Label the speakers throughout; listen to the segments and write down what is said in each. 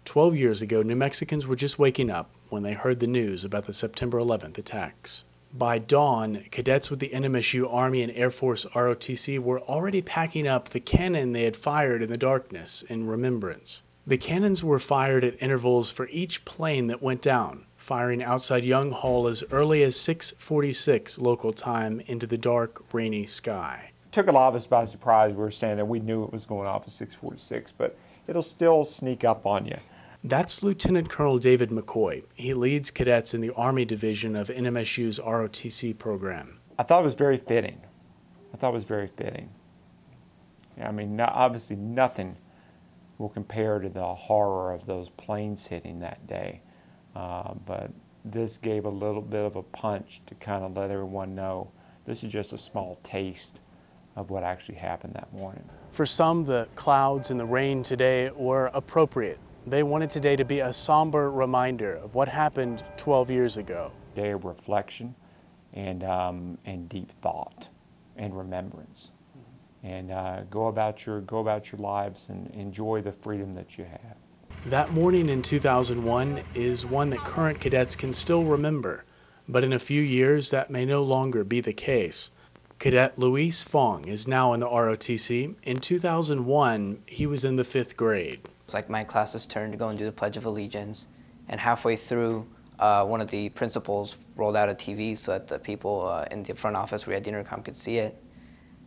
Speaker 1: 12 years ago, New Mexicans were just waking up when they heard the news about the September 11th attacks. By dawn, cadets with the NMSU Army and Air Force ROTC were already packing up the cannon they had fired in the darkness in remembrance. The cannons were fired at intervals for each plane that went down, firing outside Young Hall as early as 6:46 local time into the dark, rainy sky.
Speaker 2: It took a lot of us by surprise. We were standing there. We knew it was going off at 6:46, but it'll still sneak up on you.
Speaker 1: That's Lieutenant Colonel David McCoy. He leads cadets in the Army Division of NMSU's ROTC program.
Speaker 2: I thought it was very fitting. I mean, obviously nothing will compare to the horror of those planes hitting that day. But this gave a little bit of a punch to kind of let everyone know this is just a small taste of what actually happened that morning.
Speaker 1: For some, the clouds and the rain today were appropriate. They wanted today to be a somber reminder of what happened 12 years ago.
Speaker 2: Day of reflection and deep thought and remembrance. And go about your lives and enjoy the freedom that you have.
Speaker 1: That morning in 2001 is one that current cadets can still remember, but in a few years that may no longer be the case. Cadet Luis Fong is now in the ROTC. In 2001, he was in the 5th grade.
Speaker 3: It's like my class's turn to go and do the Pledge of Allegiance, and halfway through, one of the principals rolled out a TV so that the people in the front office where we had the intercom could see it.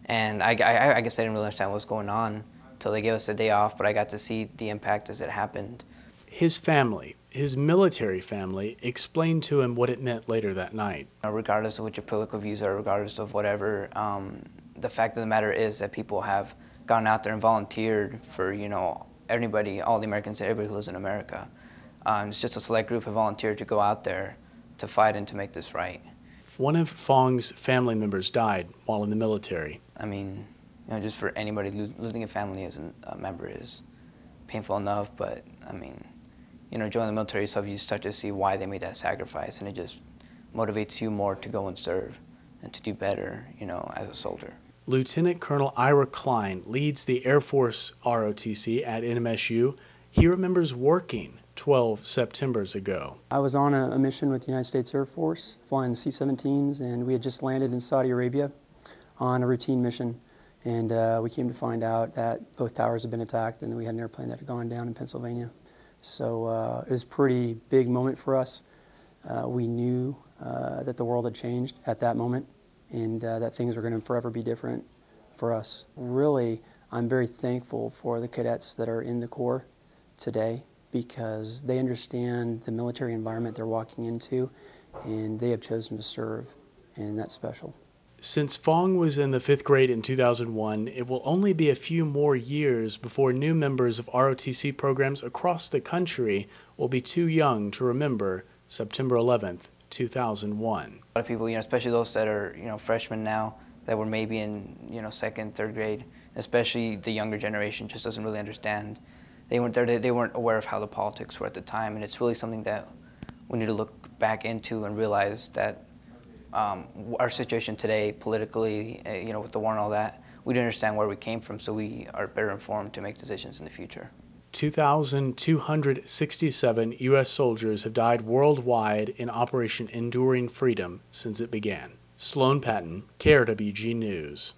Speaker 3: And I guess I didn't really understand what was going on until they gave us a day off, but I got to see the impact as it happened.
Speaker 1: His family, his military family, explained to him what it meant later that night.
Speaker 3: Regardless of what your political views are, regardless of whatever, the fact of the matter is that people have gone out there and volunteered for, everybody, all the Americans, everybody who lives in America. It's just a select group who volunteered to go out there to fight and to make this right.
Speaker 1: One of Fong's family members died while in the military.
Speaker 3: I mean, just for anybody, losing a family as a member is painful enough, but I mean, joining the military yourself, you start to see why they made that sacrifice, and it just motivates you more to go and serve and to do better, as a soldier.
Speaker 1: Lieutenant Colonel Ira Klein leads the Air Force ROTC at NMSU. He remembers working 12 Septembers ago.
Speaker 4: I was on a mission with the United States Air Force, flying C-17s, and we had just landed in Saudi Arabia on a routine mission. And we came to find out that both towers had been attacked, and we had an airplane that had gone down in Pennsylvania. So it was a pretty big moment for us. We knew that the world had changed at that moment, and that things were going to forever be different for us. Really, I'm very thankful for the cadets that are in the Corps today, because they understand the military environment they're walking into, and they have chosen to serve, and that's special.
Speaker 1: Since Fong was in the 5th grade in 2001, it will only be a few more years before new members of ROTC programs across the country will be too young to remember September 11th, 2001.
Speaker 3: A lot of people, especially those that are, freshmen now, that were maybe in, 2nd, 3rd grade, especially the younger generation just doesn't really understand. They weren't aware of how the politics were at the time, and it's really something that we need to look back into and realize that our situation today, politically, with the war and all that, we don't understand where we came from, so we are better informed to make decisions in the future.
Speaker 1: 2,267 U.S. soldiers have died worldwide in Operation Enduring Freedom since it began. Sloan Patton, KRWG News.